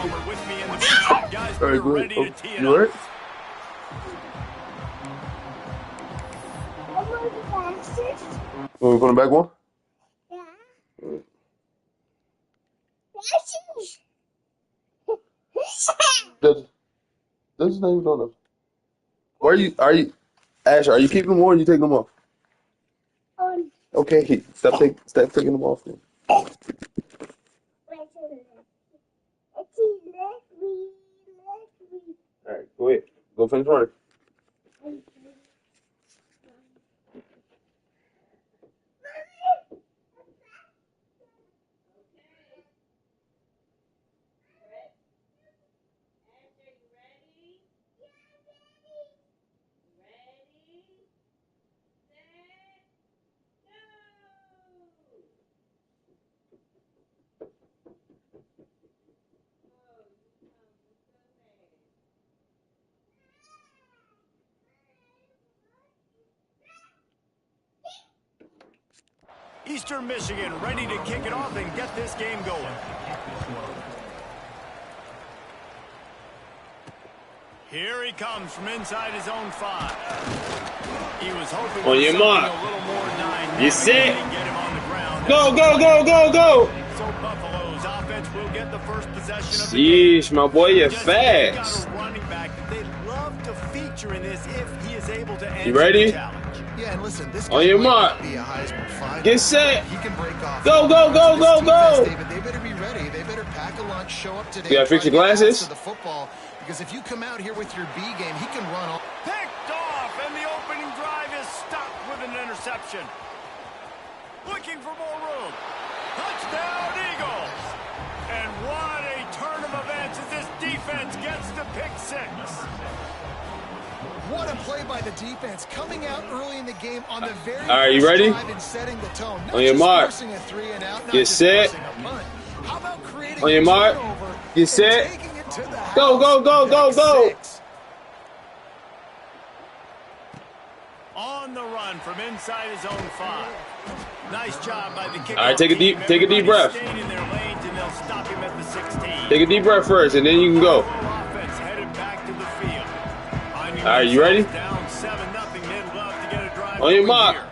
Palmer with me in the booth. Guys, All right, we're ready to tee it you all up. right? Want me to put them back on? That's not even on. Where are you, Ash? Are you keeping them on or are you taking them off? Okay, stop taking them off then. All right, go ahead. Go finish running. Eastern Michigan ready to kick it off and get this game going. Here he comes from inside his own 5. He was hoping on your mark. a little more dynamic. You set. Get him on the ground. Go, go, go, go, go. So Buffalo's offense will get the first possession of the Sheesh, game. my boy, you're Just fast. got a running back that they'd love to feature in this if he is able to answer You ready? the challenge. Yeah, and listen, this On your mark. be a Heisman fight. Get set. He can break off. Go, go, go, go, go. David, they better be ready. They better pack a lunch, show up today. You gotta fix your glasses? To the football, because if you come out here with your B game, he can run all. Picked off, and the opening drive is stopped with an interception. Looking for more room. Touchdown, Eagles. And what a turn of events as this defense gets to pick 6. What a play by the defense, coming out early in the game on the very All right, you ready? drive and setting the tone. Not On your just mark. forcing a 3 and out, not Get just set. forcing a punt. How about creating On your a mark. turnover Get and set. taking it to the Go, house? go, go, go, Pick go. 6. On the run from inside his own 5. Nice job by the kickoff All right, take a team. deep Everybody breath. stayed in their lanes, and they'll stop him at the 16. Take a deep breath first, and then you can go. Offense headed back to the field. All right, you ready? Down 7-0. They'd love to get a drive On your going mark. here.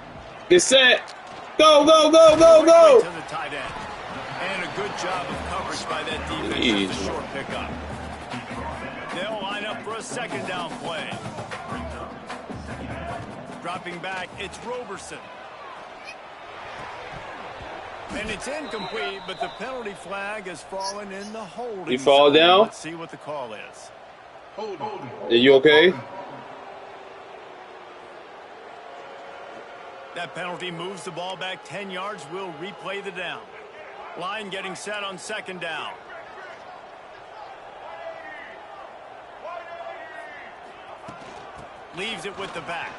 Get set. Go, go, go, go, go. To the tight end. And a good job of coverage by that defense. Jeez. Just a short pickup. They'll line up for a second down play. Dropping back, it's Roberson. And it's incomplete, but the penalty flag has fallen in the holding. You fall zone. down? Let's see what the call is. Are you okay? That penalty moves the ball back 10 yards. We'll replay the down. Line getting set on second down. Leaves it with the back.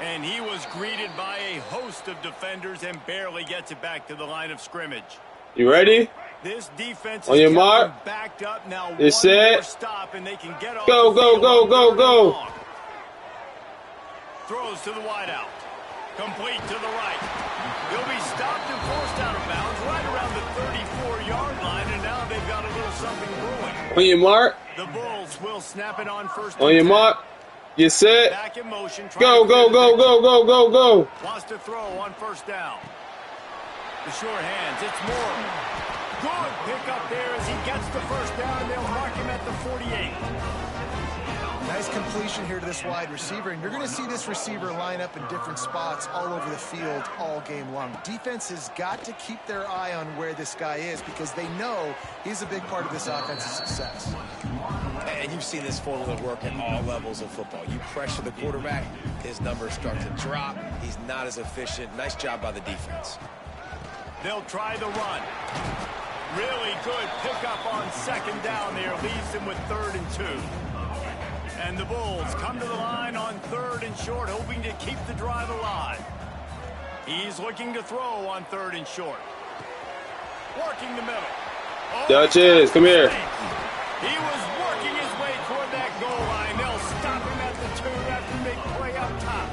And he was greeted by a host of defenders and barely gets it back to the line of scrimmage. You ready? This defense On is your mark. backed up now. It's One set. more stop and they can get off Go, the go, field go, on go, third go. and long. Throws to the wideout. Complete to the right. He'll be stopped and forced out of bounds right around the 34-yard line, and now they've got a little something brewing. On your mark. The Bulls will snap it on first. On and your 10. mark. Get set. Back in motion. Go, go, go, go, go, go, go. Wants to throw on first down. The short hands. It's Moore. Good pick up there as he gets the first down, and they'll mark him at the 48. Nice completion here to this wide receiver, and you're going to see this receiver line up in different spots all over the field all game long. Defense has got to keep their eye on where this guy is because they know he's a big part of this offense's success. And you've seen this formula work at all levels of football. You pressure the quarterback, his numbers start to drop. He's not as efficient. Nice job by the defense. They'll try the run. Really good pickup on second down there. Leaves them with 3rd and 2. And the Bulls come to the line on 3rd and short, hoping to keep the drive alive. He's looking to throw on 3rd and short. Working the middle. Oh, Dutchess, come here. he was working his way toward that goal line. They'll stop him at the 2 after they play out top.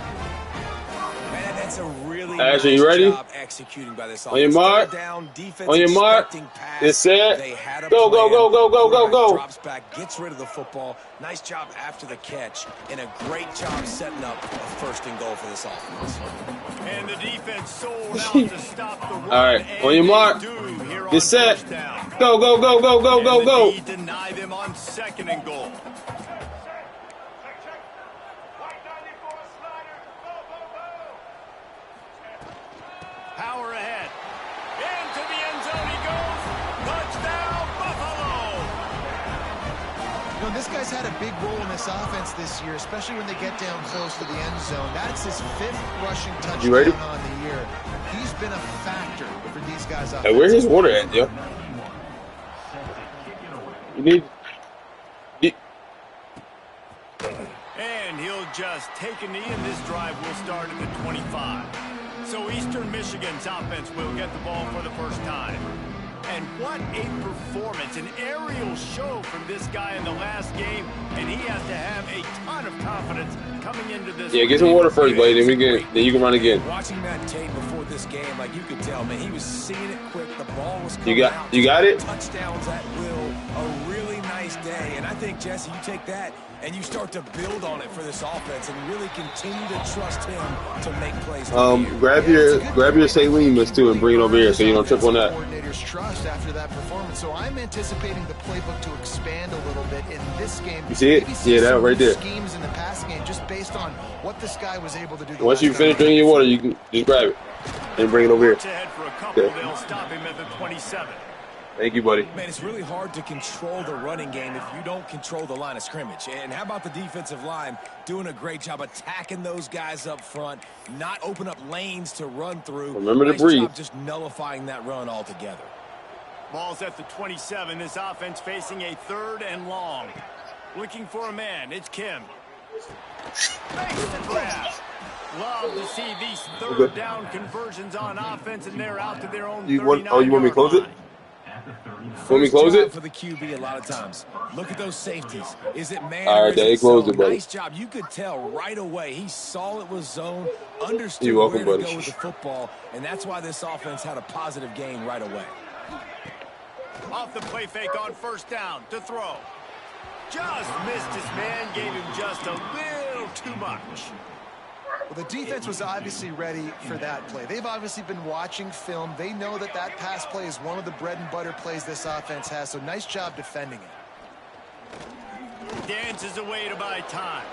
Man, that's a really Ashley, nice you ready? job executing. executing by this On your offense. mark. Down, defense On your mark. expecting pass. Get set. They had a Go, go, plan. go, go, go, go, Quarterback go. Drops back, gets rid of the football. Nice job after the catch, and a great job setting up a first and goal for this offense. And the defense sold out to stop the run. All right, on your mark. Get set. Go, go, go, go, go, go, go. Deny them on second and goal. Power ahead. Into the end zone he goes. Touchdown, Buffalo. You know, this guy's had a big role in this offense this year, especially when they get down close to the end zone. That's his 5th rushing touchdown ready? on the year. He's been a factor for these guys. Hey, where's his water at, yo? You need. And he'll just take a knee, and this drive will start at the 25. So Eastern Michigan's offense will get the ball for the first time. And what a performance, an aerial show from this guy in the last game, and he has to have a ton of confidence coming into this. Yeah, get some water first, buddy. Then you can run again. Watching that tape before this game, like you could tell, man, he was seeing it quick. The ball was coming out. You got it? Touchdowns at will. A really nice day. And I think, Jesse, you take that and you start to build on it for this offense and really continue to trust him to make plays. Grab your saline mist too and bring it over here so you don't trip on that. Coordinator's trust after that performance. So I'm anticipating the playbook to expand a little bit in this game. You see it? Yeah, that right there. Schemes in the past game just based on what this guy was able to do. Once you finish drinking your water, you can just grab it and bring it over here. Ahead for a couple, Okay. they'll stop him at the 27. Thank you, buddy. Man, it's really hard to control the running game if you don't control the line of scrimmage. And how about the defensive line doing a great job attacking those guys up front, not open up lanes to run through. Remember to nice breathe. job just nullifying that run altogether. Ball's at the 27. This offense facing a 3rd and long. Looking for a man. It's Kim. Makes the grab. Love to see these 3rd down conversions on offense, and they're out to their own 39-yard line. You want me to close it? Want me to close it? For the QB a lot of times. Look at those safeties. Is it man All or right, is there, it he closed zone? it, buddy. Nice job. You could tell right away. He saw it was zone, understood You're welcome, where to buddy. go with the football, and that's why this offense had a positive gain right away. Off the play fake on 1st down to throw. Just missed his man, gave him just a little too much. Well, the defense was obviously ready for that play. They've obviously been watching film. They know that that pass play is one of the bread and butter plays this offense has, so nice job defending it. Dances away to buy time.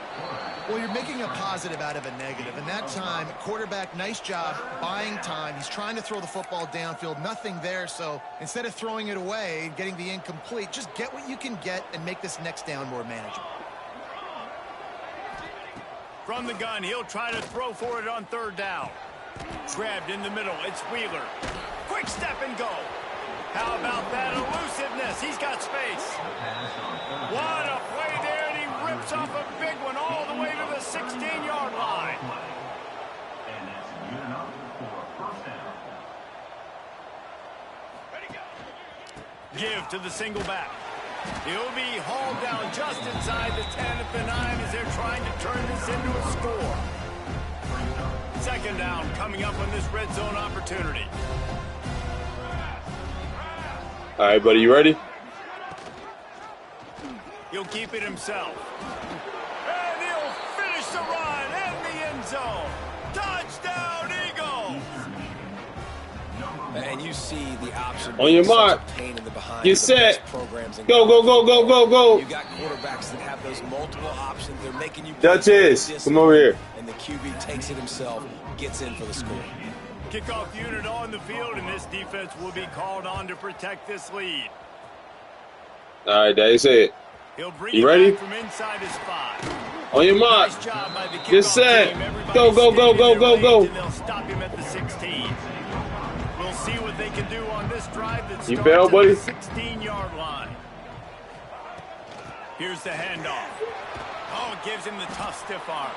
Well, you're making a positive out of a negative. And that time, quarterback, nice job buying time. He's trying to throw the football downfield. Nothing there. So instead of throwing it away and getting the incomplete, just get what you can get and make this next down more manageable. From the gun, he'll try to throw for it on 3rd down. Grabbed in the middle. It's Wheeler. Quick step and go. How about that elusiveness? He's got space. What a play there, and he rips off a big one all the way to the 16-yard line. Give to the single back. He'll be hauled down just inside the 10 at the 9 as they're trying to turn this into a score. 2nd down coming up on this red zone opportunity. All right, buddy, you ready? He'll keep it himself. And he'll finish the run in the end zone. Touchdown, Eagles! And you see the option. On your mark. Pain in the behind. Get set. Programs Go, go, go, go, go, go. You got quarterbacks that have those multiple options. They're making you. Duchess, come over here. And the QB takes it himself, gets in for the score. Kickoff unit on the field, and this defense will be called on to protect this lead. All right, there you say it. He'll bring You it ready? back from inside his 5. On your mark. Nice job by the Get kickoff set. team. Everybody Go, go, go, staying in go, their go, lanes, go. and they'll stop him at the 16. We'll see what they can do on this drive that You starts fail, at buddy? the 16-yard line. Here's the handoff. Oh, it gives him the tough stiff arm.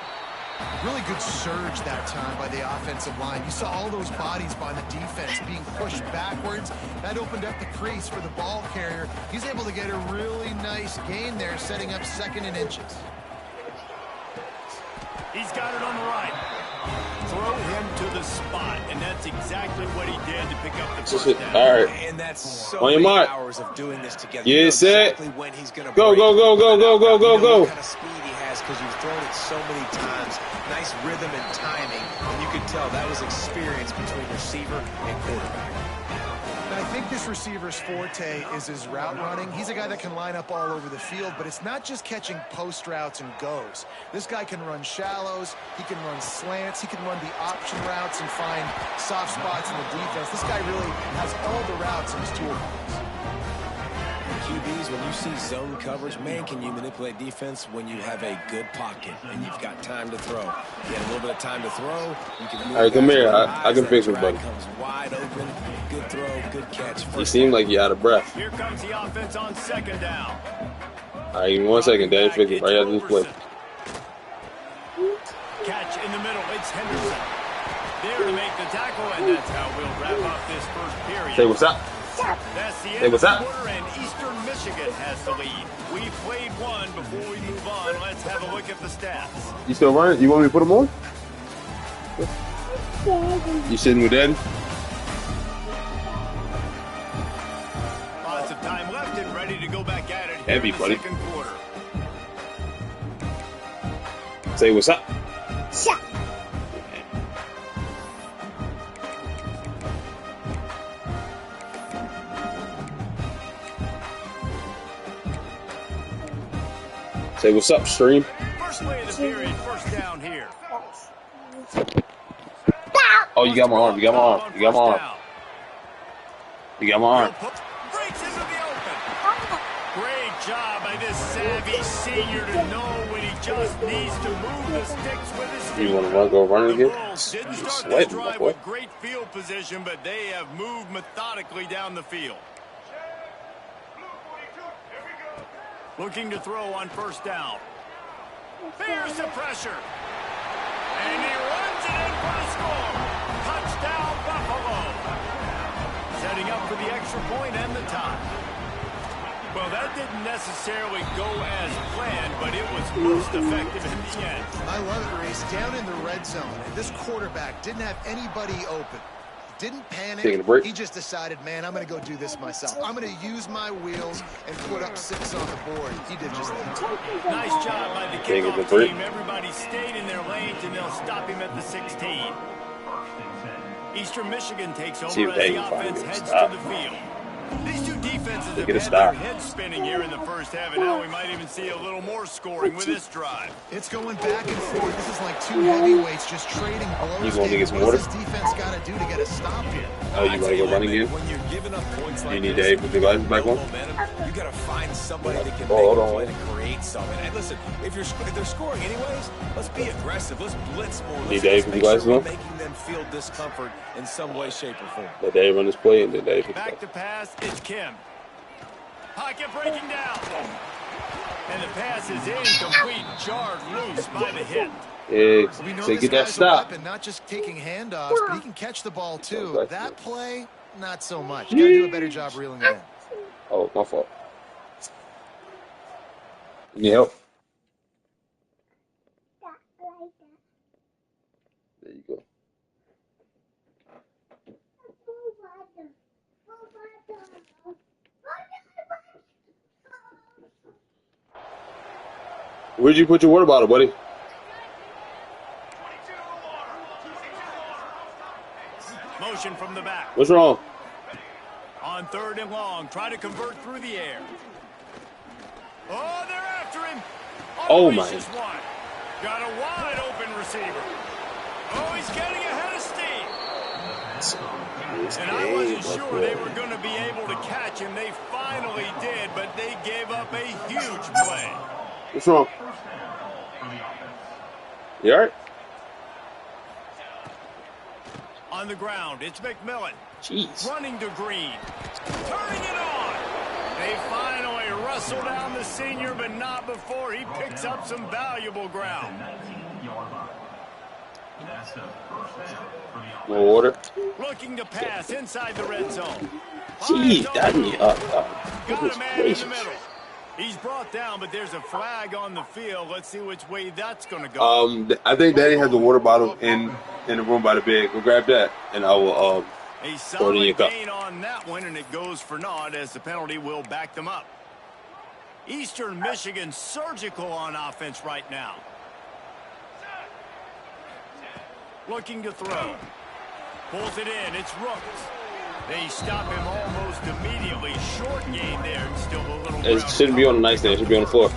Really good surge that time by the offensive line. You saw all those bodies by the defense being pushed backwards. That opened up the crease for the ball carrier. He's able to get a really nice gain there, setting up 2nd and inches. He's got it on the right. throw him to the spot, and that's exactly what he did to pick up the first down. All right. And that's so On your many mark. hours of doing this together. Yeah, You know set. exactly when he's gonna Go, break. go, go, go, go, go, go, You know go. what kind of speed he has because you've thrown it so many times. Nice rhythm and timing, and you could tell that was experience between receiver and quarterback. I think this receiver's forte is his route running. He's a guy that can line up all over the field, but it's not just catching post routes and goes. This guy can run shallows, he can run slants, he can run the option routes and find soft spots in the defense. This guy really has all the routes in his toolbox. QBs, when you see zone coverage, man, can you manipulate defense when you have a good pocket and you've got time to throw. You have a little bit of time to throw. You can move. All right, come guys here. with I can eyes. fix That it, buddy. track comes wide open. Good throw, good catch. You seem like you're out of breath. Here comes the offense on second down. All right, give me 1 second, Dan. Fix it right after this play. Catch in the middle. It's Henderson. There to make the tackle, and that's how we'll wrap up this first period. Say what's up. That's the Hey, end of what's the up? quarter, and Eastern Michigan has the lead. We played one. Before we move on, let's have a look at the stats. You still running? You want me to put them on? You sitting with Daddy? Lots of time left and ready to go back at it here Heavy, in the buddy. second quarter. Say what's up. Say what's up, stream. First play of the period, first down here. Oh, you got my arm. You got my arm. You got my arm. You got my arm. Breaks into the open. Great job by this savvy senior to know when he just needs to move the sticks with his feet. You want to run, go running The again? Bulls didn't You're start this sweating, my drive boy. with great field position, but they have moved methodically down the field. Looking to throw on first down. Fears the pressure. And he runs it in for the score. Touchdown, Buffalo. Setting up for the extra point and the tie. Well, that didn't necessarily go as planned, but it was most effective in the end. I love it, Reese. Down in the red zone, and this quarterback didn't have anybody open. Didn't panic. Taking a break. He just decided, man, I'm going to go do this myself. I'm going to use my wheels and put up 6 on the board. He did just that. Nice job by the Taking the kickoff break. team. Everybody stayed in their lanes, and they'll stop him at the 16. Eastern Michigan takes See over if as they the can find offense a heads stop. to the field. These two defenses have Get a had stop. their heads spinning here in the first half, and now we might even see a little more scoring with this drive. It's going back and forth. This is like two heavyweights just trading blows. You want to get some What water? does this defense got to do to get a stop here? Oh, you want to go running again? When you're giving up points like You need this, Dave with the glasses back on? momentum, you got to find somebody that can Oh, make hold a on. play to create something. And listen, if they're scoring anyways, let's be aggressive. Let's blitz more. Need Let's Dave just with the make sure glasses we're on? making them feel discomfort in some way, shape, or form. Let Daddy run this play and then Daddy pick it Back up. to pass, it's Kim. Pocket breaking down. And the pass is incomplete, jarred loose by the hit. Yeah, We know say this get that guy's a stop. weapon, not just taking handoffs, but he can catch the ball too. That's That it. play, not so much. You got to do a better job reeling it in. Oh, my fault. You need help? There you go. Where'd you put your water bottle, buddy? Motion from the back. What's wrong? On third and long, try to convert through the air. Oh, they're after him. Oh, my. Unleashes one. Got a wide open receiver. Oh, he's getting ahead of steam. And I wasn't sure they were going to be able to catch him. They finally did, but they gave up a huge play. What's wrong? You all right? On the ground, it's McMillan. Jeez. Running to Green. Turning it on. They finally wrestle down the senior, but not before he picks up some valuable ground. No water? Looking to pass inside the red zone. Jeez, that me up. Got Goodness a man in the gracious. middle. He's brought down, but there's a flag on the field. Let's see which way that's going to go. I think Daddy has a water bottle in the room by the bed. Go grab that, and I will a pour it in solid your cup. gain on that one, and it goes for naught as the penalty will back them up. Eastern Michigan surgical on offense right now. Looking to throw. Pulls it in. It's Rooks. They stop him almost immediately. Short gain there. Still a little. It shouldn't be on the nightstand. It should be on the floor.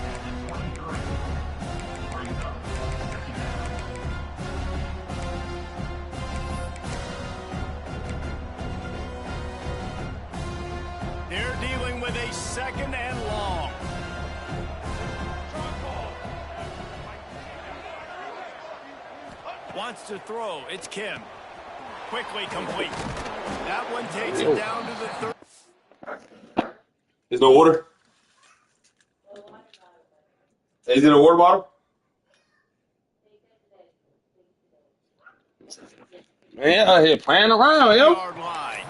They're dealing with a second and long. Wants to throw. It's Kim. Quickly complete. That one takes it down to the third. There's no water? Is it a water bottle? Man, out here playing around, yo. Yard line.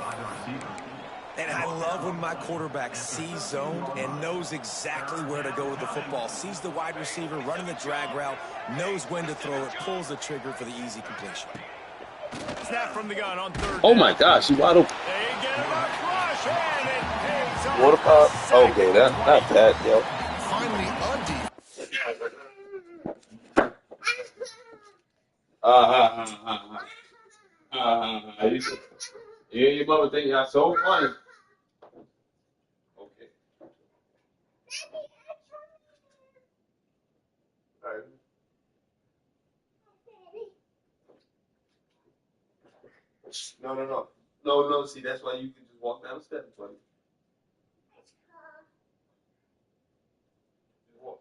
And I love when my quarterback sees zone and knows exactly where to go with the football. Sees the wide receiver running the drag route, knows when to throw it, pulls the trigger for the easy completion. Snap from the gun on third. Oh my gosh, you wide open. They get him a rush, and it pays off. Water bottle? Okay, not that, yo. Finally, Undy. You and your mother think y'all so funny. Okay. All right. No. See, that's why you can just walk down the steps, buddy. Just walk.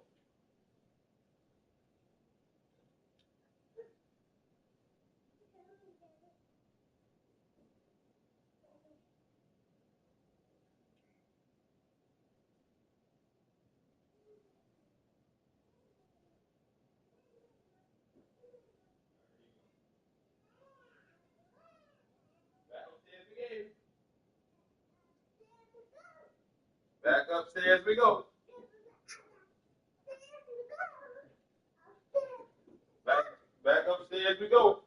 Back upstairs we go. Back upstairs we go.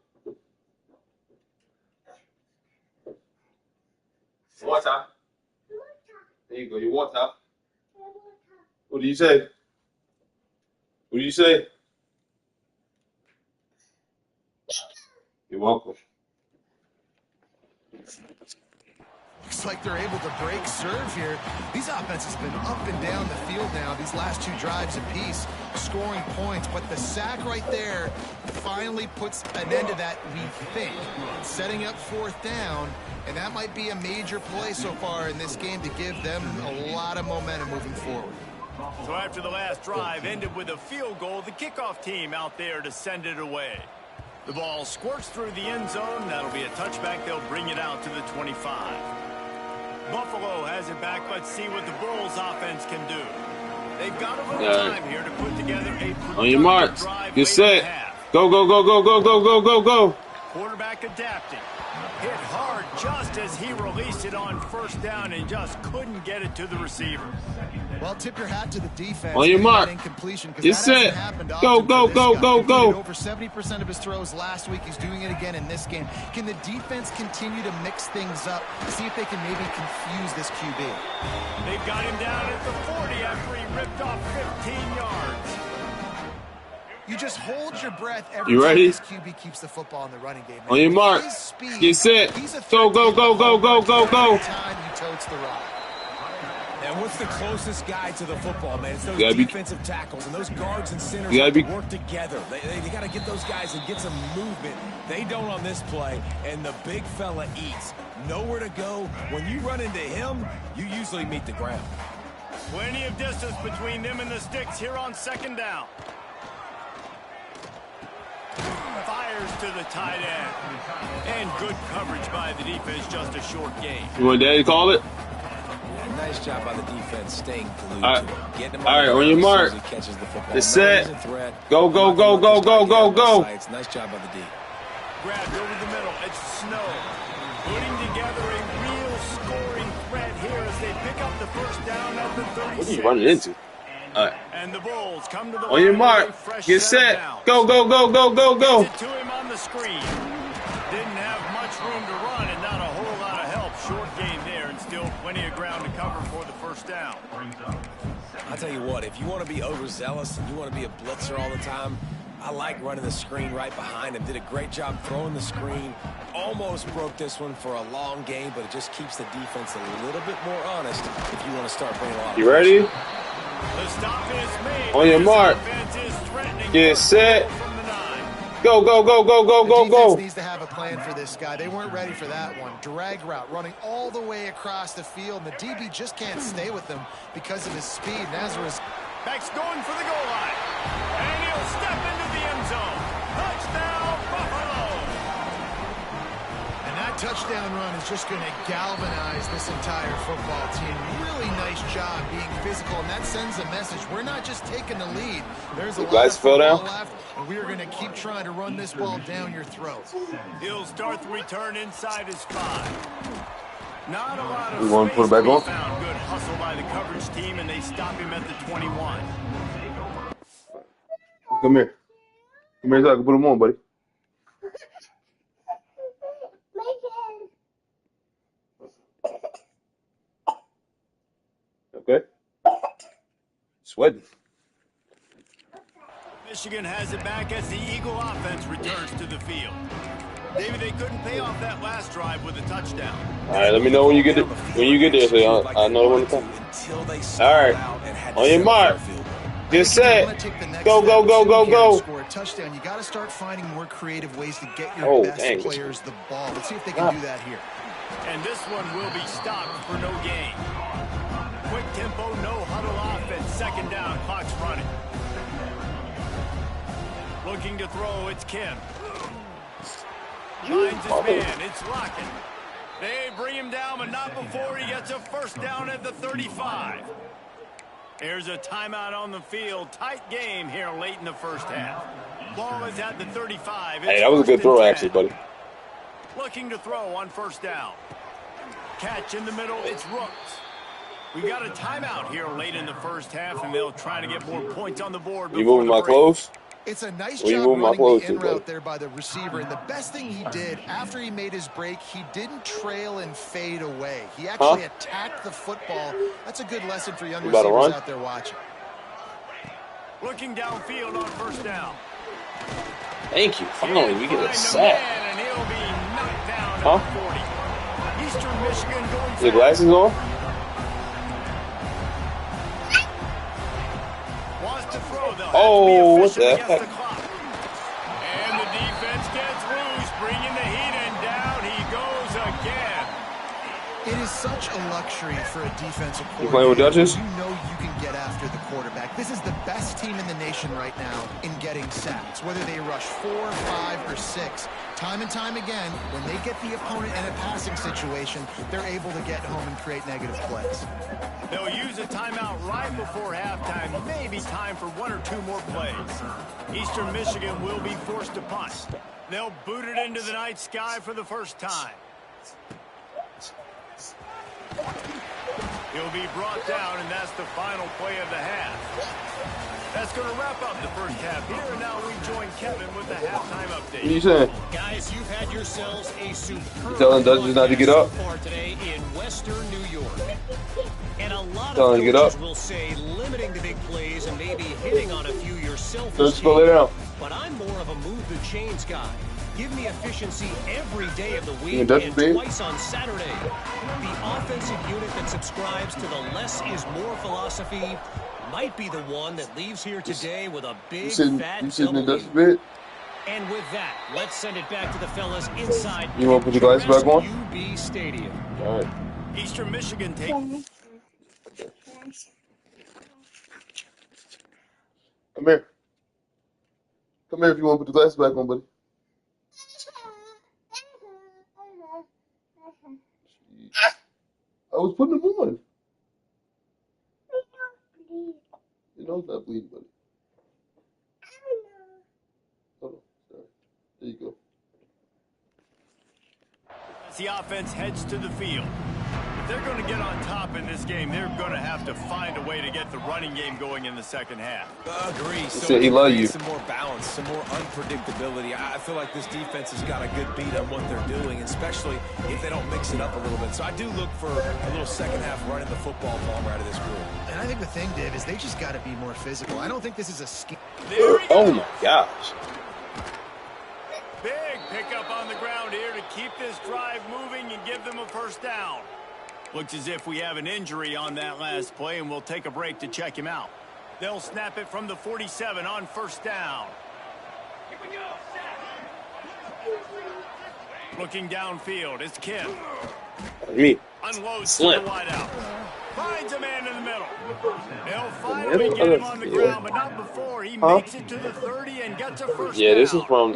Water. There you go, your water. What do you say? What do you say? You're welcome. Looks like they're able to break serve here. These offenses have been up and down the field now, these last two drives apiece, scoring points. But the sack right there finally puts an end to that, we think. Setting up fourth down, and that might be a major play so far in this game to give them a lot of momentum moving forward. So after the last drive ended with a field goal, the kickoff team out there to send it away. The ball squirts through the end zone. That'll be a touchback. They'll bring it out to the 25. Buffalo has it back. Let's see what the Bulls offense can do. They've got a little time here to put together a on your marks. drive. Get set. Go, go, go, go, go, go, go, go, go. Quarterback adapting. Hit hard just as he released it on first down and just couldn't get it to the receiver. Well, tip your hat to the defense. On your mark. Get set. Go, go, go, go, go. Over 70% of his throws last week. He's doing it again in this game. Can the defense continue to mix things up? See if they can maybe confuse this QB. They've got him down at the 40 after he ripped off 15 yards. You just hold your breath every you time ready? this QB keeps the football in the running game. On your mark. Speed, get set. Go, go, go, go, go, go, go. Time he totes the rock. And what's the closest guy to the football, man? It's those defensive tackles and those guards and centers work together. They got to get those guys and get some movement. They don't on this play, and the big fella eats. Nowhere to go. When you run into him, you usually meet the ground. Plenty of distance between them and the sticks here on second down. Fires to the tight end. And good coverage by the defense, just a short gain. You want Daddy to call it? Nice job by the defense staying glued All right, to him. Getting him all right, on your mark. He catches the football. It's set. Go, go, go, go, go, go, go. Nice job by the D. Grabbed over the middle. It's Snow. Putting together a real scoring threat here as they pick up the first down at the 36. What are you running into? right. And the Bulls come to the On your line mark. with a fresh Get set of set. downs. Go, go, go, go, go, go. Gets it to him on the screen. Didn't have much room to run and not a whole lot of help. Short game there and still plenty of ground to cover for the first down. I'll tell you what, if you want to be overzealous and you want to be a blitzer all the time, I like running the screen right behind him. Did a great job throwing the screen. Almost broke this one for a long game, but it just keeps the defense a little bit more honest if you want to start bringing a lot of You ready? The stop is made. On your mark. Get set. Go, go, go, go, go, go, The go. defense needs to have a plan for this guy. They weren't ready for that one. Drag route, running all the way across the field. And the DB just can't stay with him because of his speed. And as a result, Beck's going for the goal line. And he'll step into the end zone. Touchdown, Buffalo. and that touchdown run is just going to galvanize this entire football team. Really nice job being physical, and that sends a message. We're not just taking the lead. There's a lot glass of fell football down? left, and we are going to keep trying to run this ball down your throat. He'll start the return inside his 5. Not a lot of We want to put it space back on? found. Good hustle by the coverage team, and they stop him at the 21. Come here. Come here so I can put them on, buddy. Okay. Sweating. Michigan has it back as the Eagle offense returns to the field. David, they couldn't pay off that last drive with a touchdown. All right, let me know when you get it. When you get there, so I know when to come. All right, on your mark. Get set. Go, go, go, go, go. Score a touchdown. You got to start finding more creative ways to get your Oh, best dang. players the ball. Let's see if they can do that here. And this one will be stopped for no gain. Quick tempo, no huddle offense. Second down, clock's running. Looking to throw, it's Kim. Finds his man, it's Lockett. They bring him down, but not before he gets a first down at the 35. There's a timeout on the field. Tight game here late in the first half. Ball is at the 35. Hey, that was a good throw, actually, buddy. Looking to throw on first down. Catch in the middle, it's Rooks. We got a timeout here late in the first half, and they'll try to get more points on the board. You moving my clothes? It's a nice Well, you job moving my running clothes the in too, buddy. route there by the receiver. And the best thing he did after he made his break, he didn't trail and fade away. He actually attacked the football. That's a good lesson for young You about to receivers run? out there watching. Looking downfield on first down. Thank you. Finally, we get a Find sack. man, and he'll be knocked down Huh? at 40. Eastern Michigan going Is the glasses on? wants to throw. They'll have Oh, to be what the efficient against heck? the clock. And the defense gets loose, bringing the heat, and down he goes again. It is such a luxury for a defensive You playing with coordinator. Duchess? You know you can get after the quarterback. This is the best team in the nation right now in getting sacks. Whether they rush 4, 5, or 6, time and time again, when they get the opponent in a passing situation, they're able to get home and create negative plays. They'll use a timeout right before halftime. Maybe time for 1 or 2 more plays. Eastern Michigan will be forced to punt. They'll boot it into the night sky for the first time. He'll be brought down, and that's the final play of the half. That's going to wrap up the first half here, and now we join Kevin with the halftime What are update. you saying? Guys, you've had yourselves a superb telling Dutchess not to get up? so far today in Western New York. And a lot Telling of him to get coaches up? will say limiting the big plays and maybe hitting on a few yourself. Let's go lay down. But I'm more of a move the chains guy. Give me efficiency every day of the week and Dutch and big? twice on Saturday. The offensive unit that subscribes to the less is more philosophy might be the one that leaves here today with a big You sitting fat in W. Dutch's bed? And with that, let's send it back to the fellas inside. You wanna put your glasses back on? UB Stadium. All right. Eastern Michigan take. Come here. Come here if you want to put the glasses back on, buddy. I was putting them on. Your nose not bleeding, buddy. Hold on. Sorry. There you go. As the offense heads to the field. they're going to get on top in this game, they're going to have to find a way to get the running game going in the second half. Agree. So he love you. Some more balance, some more unpredictability. I feel like this defense has got a good beat on what they're doing, especially if they don't mix it up a little bit. So I do look for a little second half running the football Palmer out of this group. And I think the thing, Dave, is they just got to be more physical. I don't think this is a scheme. Oh my gosh. Big pickup on the ground here to keep this drive moving and give them a first down. Looks as if we have an injury on that last play, and we'll take a break to check him out. They'll snap it from the 47 on first down. Looking downfield, it's Kim. Me. Unloads Slim. to the wideout. Finds a man in the middle. They'll finally get him on the ground, but not before he makes it to the 30 and gets a first Yeah, down. this is from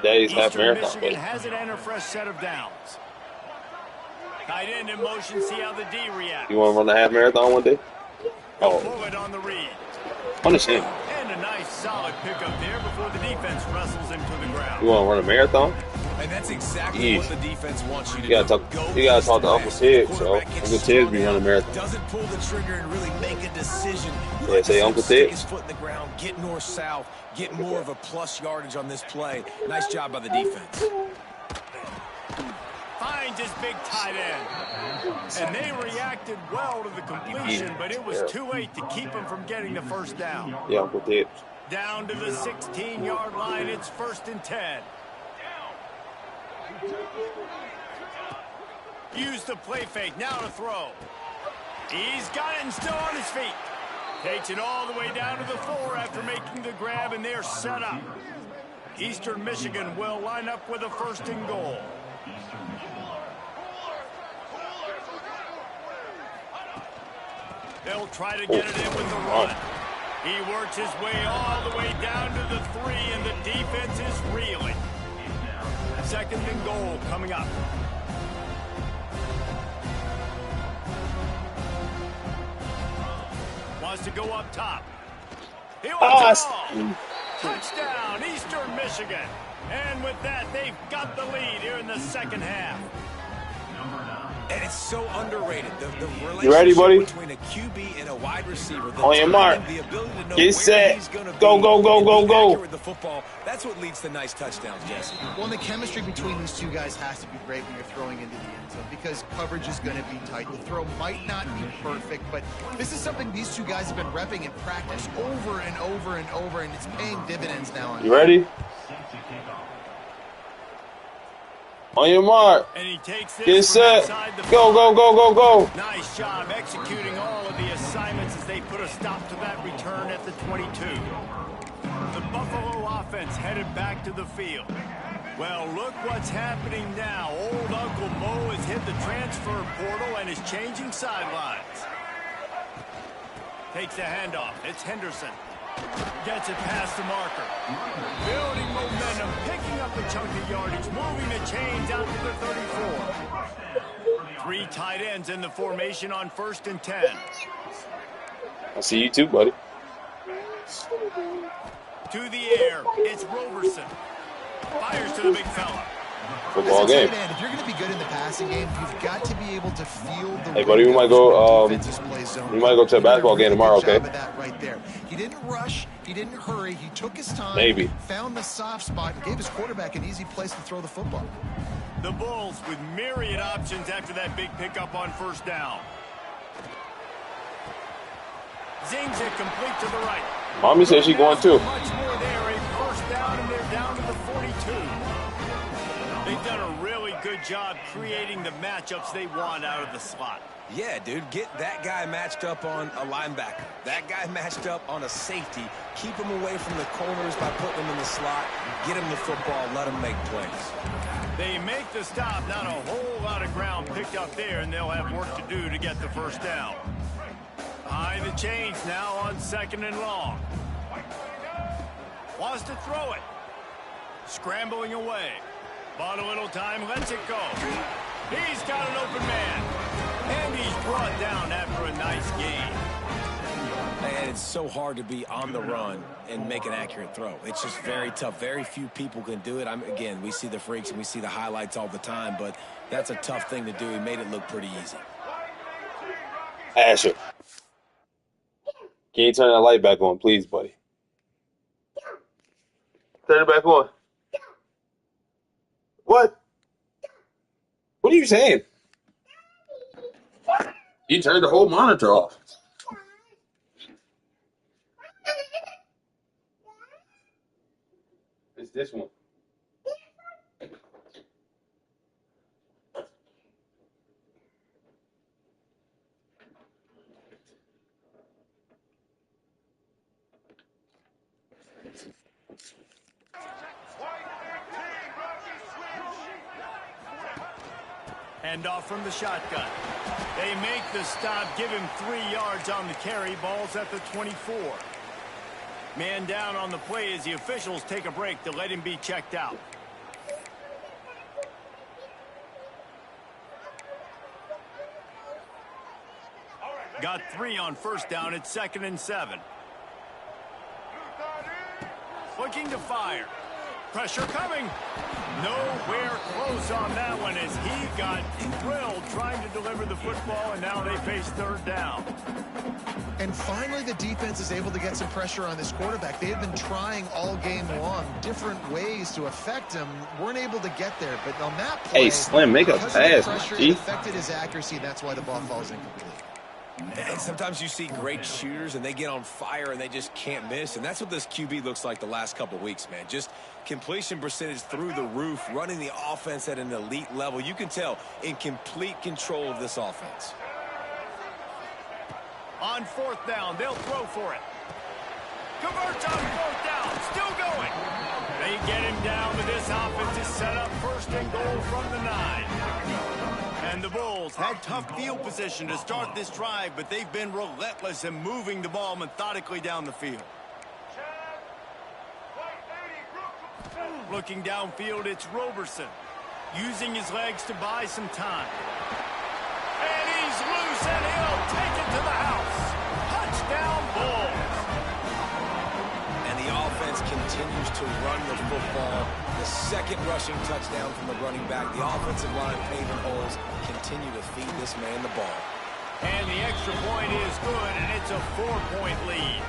Daddy's half Eastern marathon. Michigan Buddy. has it and a fresh set of downs. Tight end in motion, see how the D reacts. You want to run the half marathon one day? They'll Oh, pull it on the read. punish him. And a nice solid pickup there before the defense wrestles him to the ground. You want to run a marathon? And that's exactly what the defense wants you to do. You gotta talk to Uncle Ted, so Uncle Ted be running a marathon. Doesn't pull the trigger and really make a decision. Yeah, say Uncle Stick Ted. his foot in the ground, get north-south, get more of a plus yardage on this play. Nice job by the defense. Finds his big tight end. And they reacted well to the completion, but it was too late to keep him from getting the first down. Yeah, Uncle Ted. Down to the 16-yard line, it's 1st and 10. Use the play fake, now to throw. He's got it and still on his feet. Takes it all the way down to the 4 after making the grab, and they're set up. Eastern Michigan will line up with a 1st and goal. They'll try to get it in with the run. He works his way all the way down to the 3, and the defense is reeling. 2nd and goal coming up. Wants to go up top. He wants it all. Touchdown, Eastern Michigan. And with that, they've got the lead here in the second half. And it's so underrated. The relationship You ready, buddy? between a QB and a wide receiver. On your mark. The ability to know Get where set. he's gonna Go, be go, go, and go, be go. accurate with the football. That's what leads to nice touchdowns, Jesse. Well, and the chemistry between these two guys has to be great when you're throwing into the end zone because coverage is going to be tight. The throw might not be perfect, but this is something these two guys have been repping in practice over and over and over, and it's paying dividends now. You ready? On your mark. And he takes this Get from set. inside the Go, go, go, go, go. Nice job executing all of the assignments as they put a stop to that return at the 22. The Buffalo offense headed back to the field. Well, look what's happening now. Old Uncle Mo has hit the transfer portal and is changing sidelines. Takes the handoff. It's Henderson. Gets it past the marker. Building momentum, picking up a chunk of yardage, moving the chains out to the 34. 3 tight ends in the formation on 1st and 10. I see you too, buddy. To the air, it's Roberson. Fires to the big fella. Football game. Man, if you're going to be good in the passing game, you've got to be able to field the. Hey, buddy, we might go. We might go to a basketball game tomorrow, okay? That right there. He didn't rush. He didn't hurry. He took his time. Maybe. Found the soft spot and gave his quarterback an easy place to throw the football. The Bulls with myriad options after that big pickup on 1st down. Zings it complete to the right. Mommy said she's going too. Much more there. A 1st down, and they're down to the 42. They've done a really good job creating the matchups they want out of the slot. Yeah, dude, get that guy matched up on a linebacker. That guy matched up on a safety. Keep him away from the corners by putting him in the slot. Get him the football. Let him make plays. They make the stop. Not a whole lot of ground picked up there, and they'll have work to do to get the 1st down. Behind the chains now on 2nd and long. Wants to throw it. Scrambling away. Bought a little time, lets it go. He's got an open man. And he's brought down after a nice gain. And it's so hard to be on the run and make an accurate throw. It's just very tough. Very few people can do it. Again, we see the freaks and we see the highlights all the time, but that's a tough thing to do. He made it look pretty easy. Asher. Can you turn that light back on, please, buddy? Turn it back on. What? What are you saying? You turned the whole monitor off. It's this one. Handoff from the shotgun. They make the stop, give him 3 yards on the carry. Ball's at the 24. Man down on the play as the officials take a break to let him be checked out. Got 3 on first down. It's 2nd and 7. Looking to fire. Pressure coming. Nowhere close on that one as he got drilled trying to deliver the football, and now they face 3rd down. And finally, the defense is able to get some pressure on this quarterback. They had been trying all game long different ways to affect him. Weren't able to get there, but on that play, hey, Slim, make a pass, pressure, it affected his accuracy, and that's why the ball falls incomplete. And sometimes you see great shooters, and they get on fire, and they just can't miss. And that's what this QB looks like the last couple of weeks, man. Just completion percentage through the roof, running the offense at an elite level. You can tell in complete control of this offense. On 4th down, they'll throw for it. Converts on 4th down, still going. They get him down, but this offense is set up 1st and goal from the 9. And the Bulls had tough field position to start this drive, but they've been relentless in moving the ball methodically down the field. Looking downfield, it's Roberson, using his legs to buy some time. And he's loose, and he'll take it to the house. Touchdown, Bulls. And the offense continues to run the football. The 2nd rushing touchdown from the running back. The offensive line paving holes, continue to feed this man the ball. And the extra point is good, and it's a 4-point lead.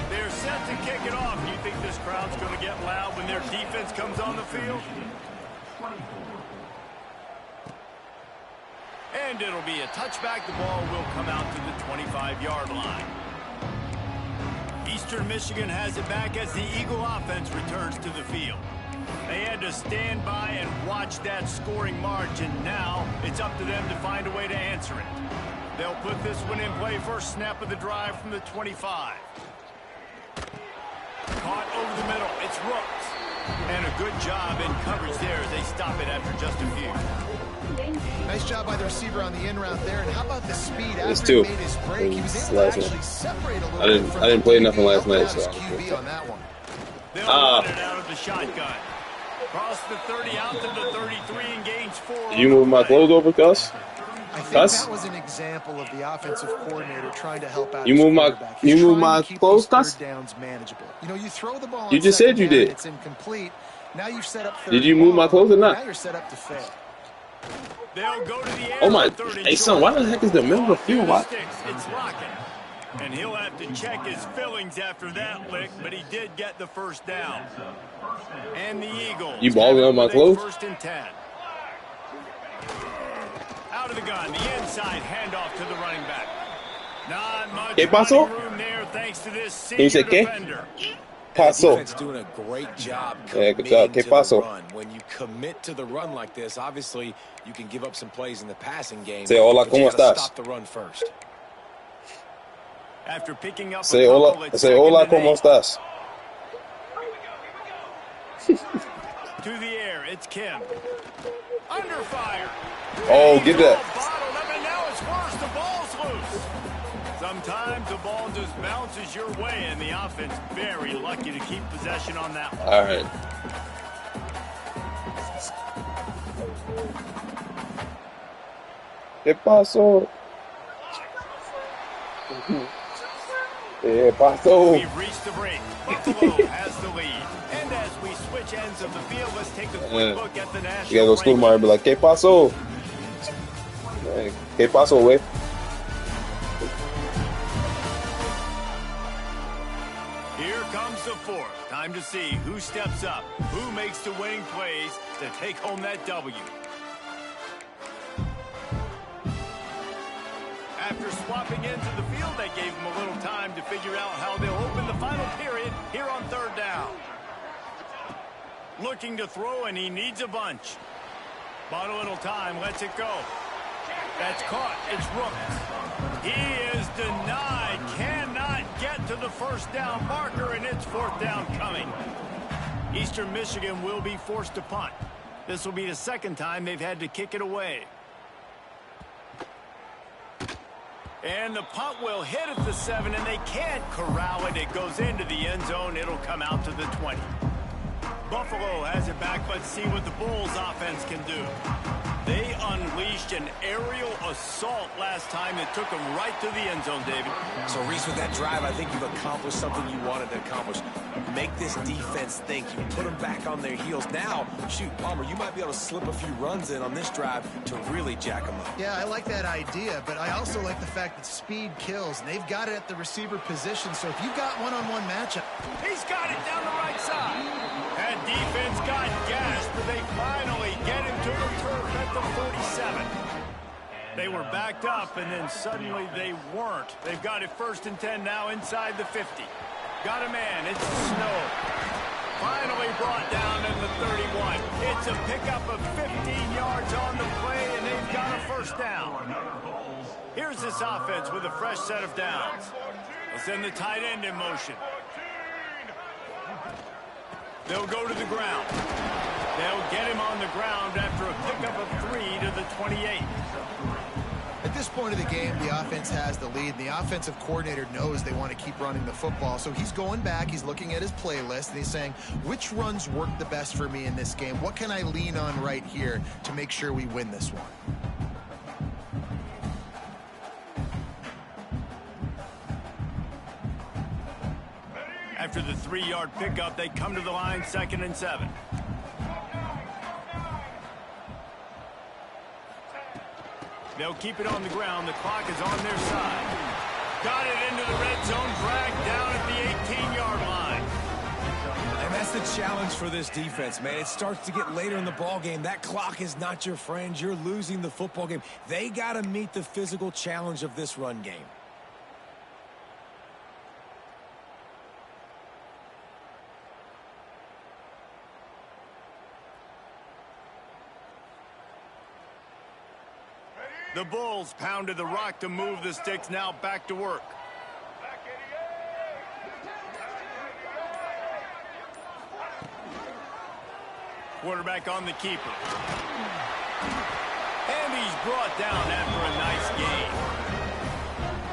They're set to kick it off. Do you think this crowd's going to get loud when their defense comes on the field? And it'll be a touchback. The ball will come out to the 25-yard line. Eastern Michigan has it back as the Eagle offense returns to the field. They had to stand by and watch that scoring margin. Now it's up to them to find a way to answer it. They'll put this one in play. First snap of the drive from the 25. Caught over the middle. It's Rooks. And a good job in coverage there as they stop it after just a few. Nice job by the receiver on the in route there. And how about the speed It's after 2. he made his break? He was able to actually separate a little bit from I didn't play nothing last the night, so QB on that one. They'll run it out of the shotgun. Cross the 30 out to the 33 and gains 4. You move my clothes over, Gus? I think Gus? that was an example of the offensive coordinator trying to help out. You his move my quarterback. He's you move trying my to keep clothes, these Gus? third downs manageable. You know, you throw the ball. You on just said second you down, did. It's incomplete. Now you've set up. Did you move my clothes or not? Now you're set up to fail. They'll go to the air. Oh my! 3rd and Hey son, short. why the heck is the middle of the field? Why? It's Lockett. And he'll have to check his fillings after that lick, but he did get the first down. And the Eagles. You balling on my clothes? 1st and 10. Out of the gun, the inside handoff to the running back. Not much ¿Qué pasó? running room there thanks to this Can you say senior qué? defender. Pasó. Defense doing a great job Yeah, good committing job. to ¿Qué the pasó? run. When you commit to the run like this, obviously you can give up some plays in the passing game. Say hola, but you ¿cómo gotta estás? Stop the run first. After picking up Say a couple, hola. it's Say 2nd hola, and ¿cómo 8. estás? To the air, it's Kim. Under fire. Oh, He's get all that. bottled up, and now it's worse. The ball's loose. Sometimes the ball just bounces your way, and the offense very lucky to keep possession on that one. All right. ¿Qué pasó? ¿Qué pasó? We've reached the break. Buffalo has the lead. And as we switch ends of the field, let's take a quick look at the national You gotta go to school tomorrow and be like, ¿Qué pasó? Man, ¿Qué pasó, güey? comes the fourth. Time to see who steps up, who makes the winning plays to take home that W. After swapping into the field, they gave him a little time to figure out how they'll open the final period here on third down. Looking to throw, and he needs a bunch. Bought a little time, lets it go. That's caught. It's Rooks. He is denied. Cannot get to the first down marker, and it's fourth down coming. Eastern Michigan will be forced to punt. This will be the second time they've had to kick it away. And the punt will hit at the 7, and they can't corral it. It goes into the end zone. It'll come out to the 20. Buffalo has it back. Let's see what the Bulls offense can do. They unleashed an aerial assault last time that took them right to the end zone, David. So, Reese, with that drive, I think you've accomplished something you wanted to accomplish. Make this defense think. You put them back on their heels. Now, shoot, Palmer, you might be able to slip a few runs in on this drive to really jack them up. Yeah, I like that idea, but I also like the fact that speed kills, and they've got it at the receiver position, so if you've got one-on-one matchup. He's got it down the right side. That defense got gassed, but they finally get him to the turf at the 47. They were backed up, and then suddenly they weren't. They've got it 1st and 10 now inside the 50. Got a man. It's Snow. Finally brought down in the 31. It's a pickup of 15 yards on the play, and they've got a first down. Here's this offense with a fresh set of downs. They'll send the tight end in motion. They'll go to the ground. They'll get him on the ground after a pickup of 3 to the 28. At this point of the game, the offense has the lead, and the offensive coordinator knows they want to keep running the football. So he's going back, he's looking at his playlist, and he's saying, which runs work the best for me in this game? What can I lean on right here to make sure we win this one? After the 3-yard pickup, they come to the line 2nd and 7. They'll keep it on the ground. The clock is on their side. Got it into the red zone, dragged down at the 18-yard line. And that's the challenge for this defense, man. It starts to get later in the ball game. That clock is not your friend. You're losing the football game. They got to meet the physical challenge of this run game. The Bulls pounded the rock to move the sticks, now back to work. Quarterback on the keeper. And he's brought down after a nice gain.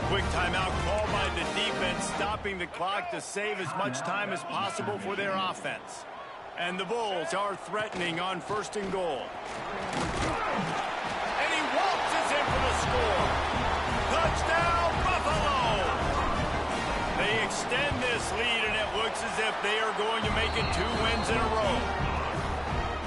Quick timeout called by the defense, stopping the clock to save as much time as possible for their offense. And the Bulls are threatening on 1st and goal. Score. Touchdown, Buffalo! They extend this lead, and it looks as if they are going to make it 2 wins in a row.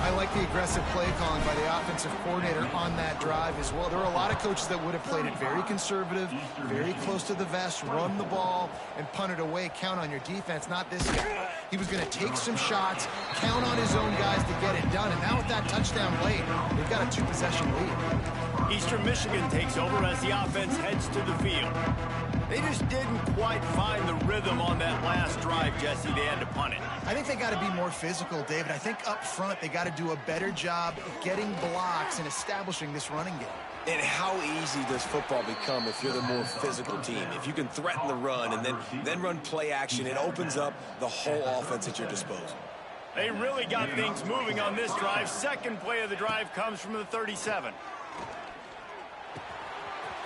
I like the aggressive play calling by the offensive coordinator on that drive as well. There are a lot of coaches that would have played it very conservative, very close to the vest, run the ball, and punt it away. Count on your defense, not this guy. He was going to take some shots, count on his own guys to get it done. And now with that touchdown late, they've got a 2-possession lead. Eastern Michigan takes over as the offense heads to the field. They just didn't quite find the rhythm on that last drive, Jesse. They had to punt it. I think they got to be more physical, David. I think up front they got to do a better job getting blocks and establishing this running game. And how easy does football become if you're the more physical team? If you can threaten the run and then run play action, it opens up the whole offense at your disposal. They really got things moving on this drive. Second play of the drive comes from the 37.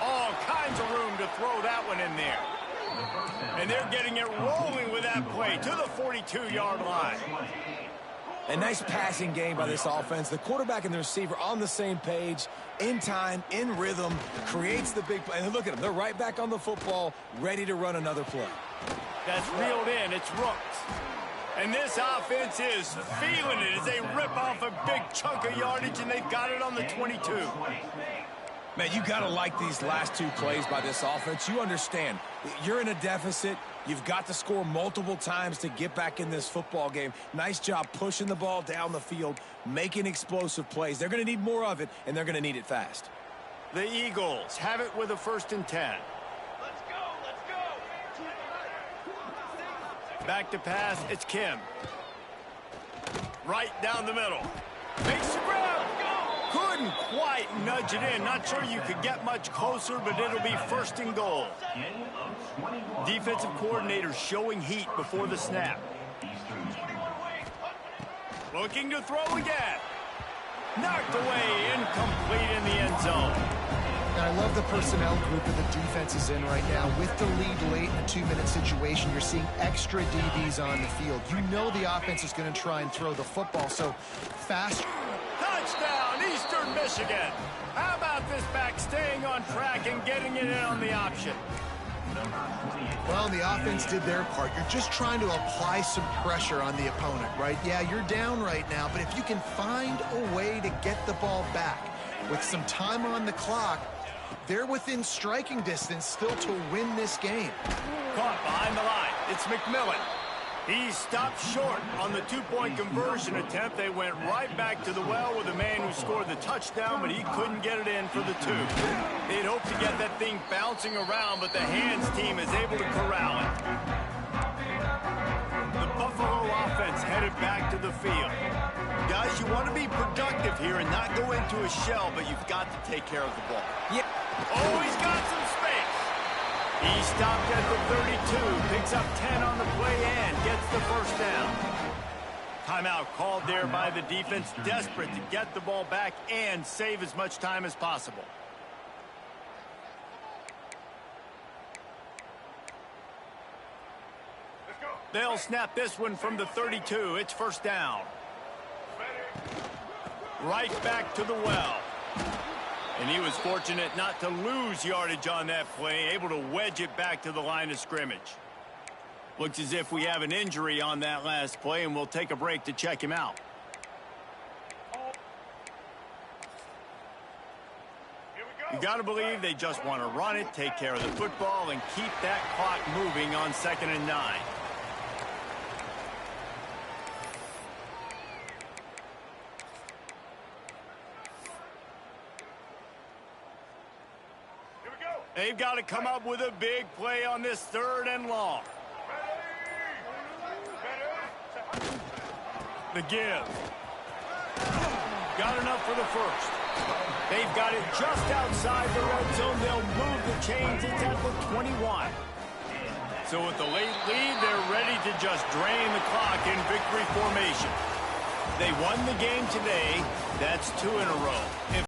All kinds of room to throw that one in there. And they're getting it rolling with that play to the 42-yard line. A nice passing game by this offense. The quarterback and the receiver on the same page, in time, in rhythm, creates the big play. And look at them. They're right back on the football, ready to run another play. That's reeled in. It's Rooks. And this offense is feeling it as they rip off a big chunk of yardage, and they've got it on the 22. Man, you got to like these last two plays by this offense. You understand, you're in a deficit. You've got to score multiple times to get back in this football game. Nice job pushing the ball down the field, making explosive plays. They're going to need more of it, and they're going to need it fast. The Eagles have it with a 1st and 10. Let's go. Back to pass, it's Kim. Right down the middle. Makes the grab. Couldn't quite nudge it in. Not sure you could get much closer, but it'll be 1st and goal. Defensive coordinator showing heat before the snap. Looking to throw again. Knocked away, incomplete in the end zone. Now, I love the personnel group that the defense is in right now. With the lead late in a 2-minute situation, you're seeing extra DBs on the field. You know the offense is going to try and throw the football, so fast. Touchdown, Eastern Michigan. How about this back staying on track and getting it in on the option? Well, the offense did their part. You're just trying to apply some pressure on the opponent, right? Yeah, you're down right now, but if you can find a way to get the ball back with some time on the clock, they're within striking distance still to win this game. Caught behind the line. It's McMillan. He stopped short on the 2-point conversion attempt. They went right back to the well with the man who scored the touchdown, but he couldn't get it in for the 2. They'd hoped to get that thing bouncing around, but the hands team is able to corral it. The Buffalo offense headed back to the field. Guys, you want to be productive here and not go into a shell, but you've got to take care of the ball. Yeah. Oh, he's got some space. He stopped at the 32, picks up 10 on the play and gets the 1st down. Timeout called there by the defense, desperate to get the ball back and save as much time as possible. They'll snap this one from the 32. It's 1st down. Right back to the well. And he was fortunate not to lose yardage on that play, able to wedge it back to the line of scrimmage. Looks as if we have an injury on that last play, and we'll take a break to check him out. You got to believe they just want to run it, take care of the football, and keep that clock moving on 2nd and 9. They've got to come up with a big play on this 3rd and long. The give. Got enough for the 1st. They've got it just outside the red zone. They'll move the chains. It's at the 21. So with the late lead, they're ready to just drain the clock in victory formation. They won the game today. That's 2 in a row.